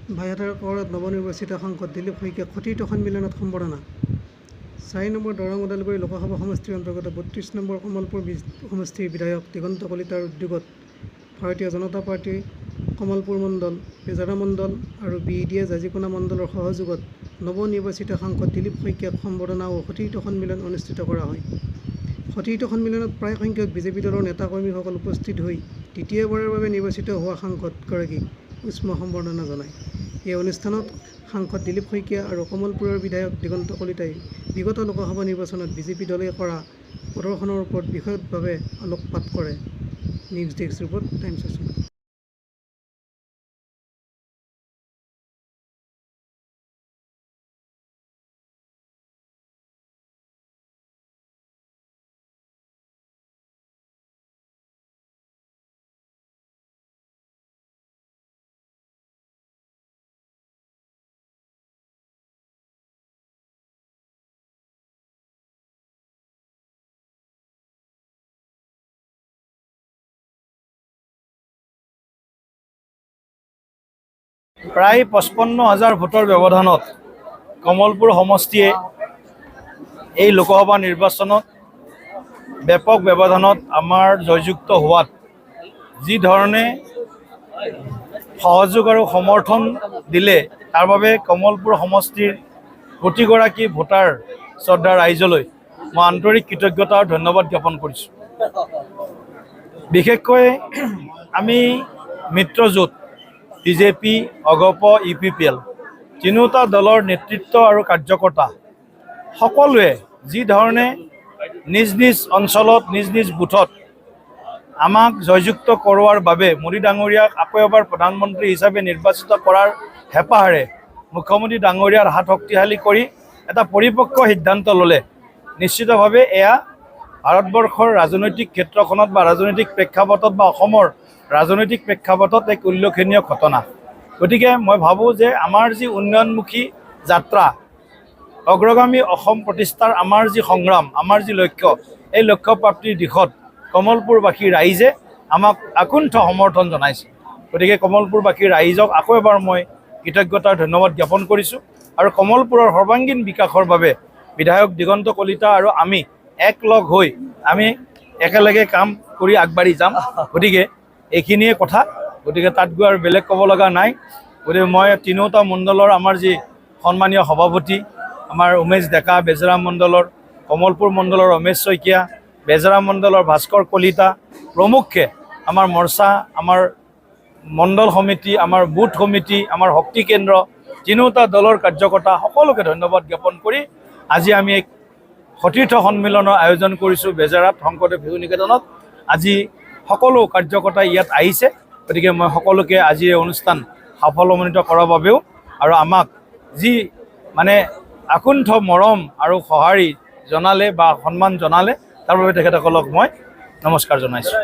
ভাইহাটাৰ কৰত নৱনিৰ্বাচিত সাংসদ দিলীপ শইকীয়াক সতীৰ্থ সন্মিলনত সম্বৰ্ধনা। 4 নম্বৰ দৰং ওদালগুৰি লোকসভা সমষ্টিৰ অন্তৰ্গত 32 নম্বৰ কমলপুৰ সমষ্টিৰ বিধায়ক দিগন্ত কলিতাৰ উদ্যোগত ভাৰতীয় জনতা পাৰ্টি কমলপুৰ মণ্ডল, বেজাৰা মণ্ডল আৰু BDS জাজিকোনা মণ্ডলৰ সহযোগত নৱনিৰ্বাচিত সাংসদ দিলীপ শইকীয়াক সম্বৰ্ধনা ও সতীৰ্থ সন্মিলন অনুষ্ঠিত কৰা হয়। সতীৰ্থ সন্মিলনত প্ৰায় সংখ্যক বিজেপি দলৰ নেতা-কৰ্মীসকল উপস্থিত হৈ দ্বিতীয়বাৰৰ বাবে নিৰ্বাচিত হোৱা সাংসদগৰাকীক উষ্ম সম্বৰ্ধনা জনায়। এই অনুষ্ঠানত সাংসদ দিলীপ শইকীয়া আৰু কমলপুৰৰ বিধায়ক দিগন্ত কলিতাই বিগত লোকসভা নিৰ্বাচনত বিজেপি দলে কৰা প্ৰদৰ্শনৰ ওপৰত বিশদভাৱে আলোকপাত কৰে। নিউজ ডেস্ক ৰিপৰ্ট, টাইমছ অসমীয়া। প্ৰায় 55,000 ভোটৰ ব্যৱধানত কমলপুৰ সমষ্টিয়ে এই লোকসভা নিৰ্বাচনত ব্যাপক ব্যৱধানত আমাৰ জয়যুক্ত হোৱাত যি ধৰণে সহযোগ আৰু সমৰ্থন দিলে তাৰ বাবে কমলপুৰ সমষ্টিৰ প্ৰতিগৰাকী ভোটাৰ শ্ৰদ্ধা ৰাইজলৈ মই আন্তৰিক কৃতজ্ঞতা আৰু ধন্যবাদ জ্ঞাপন কৰিছোঁ। বিশেষকৈ আমি মিত্ৰজোঁট বিজেপি, অগপ, UPPL তিনিওটা দলৰ নেতৃত্ব আৰু কাৰ্যকৰ্তা সকলোৱে যি ধৰণে নিজ নিজ অঞ্চলত নিজ নিজ বুথত আমাক জয়যুক্ত কৰোৱাৰ বাবে মোদী ডাঙৰীয়াক আকৌ এবাৰ প্ৰধানমন্ত্ৰী হিচাপে নিৰ্বাচিত কৰাৰ হেঁপাহেৰে মুখ্যমন্ত্ৰী ডাঙৰীয়াৰ হাত শক্তিশালী কৰি এটা পৰিপক্ক সিদ্ধান্ত ল'লে, নিশ্চিতভাৱে এয়া ভাৰতবৰ্ষৰ ৰাজনৈতিক ক্ষেত্ৰখনত বা ৰাজনৈতিক প্ৰেক্ষাপটত বা অসমৰ ৰাজনৈতিক প্ৰেক্ষাপটত এক উল্লেখনীয় ঘটনা। গতিকে মই ভাবোঁ যে আমাৰ যি উন্নয়নমুখী যাত্ৰা, অগ্ৰগামী অসম প্ৰতিষ্ঠাৰ আমাৰ যি সংগ্ৰাম, আমাৰ যি লক্ষ্য, এই লক্ষ্য প্ৰাপ্তিৰ দিশত কমলপুৰবাসী ৰাইজে আমাক আকুণ্ঠ সমৰ্থন জনাইছে। গতিকে কমলপুৰবাসী ৰাইজক আকৌ এবাৰ মই কৃতজ্ঞতাৰ ধন্যবাদ জ্ঞাপন কৰিছোঁ আৰু কমলপুৰৰ সৰ্বাংগীন বিকাশৰ বাবে বিধায়ক দিগন্ত কলিতা আৰু আমি একলগ হৈ আমি একেলগে কাম কৰি আগবাঢ়ি যাম। গতিকে এইখিনিয়ে কথা, গতিকে তাত গৈ আৰু বেলেগ ক'ব লগা নাই। গতিকে মই তিনিওটা মণ্ডলৰ আমাৰ যি সন্মানীয় সভাপতি আমাৰ উমেশ ডেকা, বেজেৰা মণ্ডলৰ, কমলপুৰ মণ্ডলৰ ৰমেশ শইকীয়া, বেজেৰা মণ্ডলৰ ভাস্কৰ কলিতা প্ৰমুখ্যে আমাৰ মৰ্চা, আমাৰ মণ্ডল সমিতি, আমাৰ বুথ সমিতি, আমাৰ শক্তি কেন্দ্ৰ তিনিওটা দলৰ কাৰ্যকৰ্তা সকলোকে ধন্যবাদ জ্ঞাপন কৰি আজি আমি এক সতীৰ্থ সন্মিলনৰ আয়োজন কৰিছোঁ বেজেৰাত শংকৰদেৱ শিশু নিকেতনত। আজি সকলো কাৰ্যকৰ্তাই ইয়াত আহিছে। গতিকে মই সকলোকে আজি এই অনুষ্ঠান সাফল্যমণ্ডিত কৰাৰ বাবেও আৰু আমাক যি মানে আকুণ্ঠ মৰম আৰু সঁহাৰি জনালে বা সন্মান জনালে তাৰ বাবে তেখেতসকলক মই নমস্কাৰ জনাইছোঁ।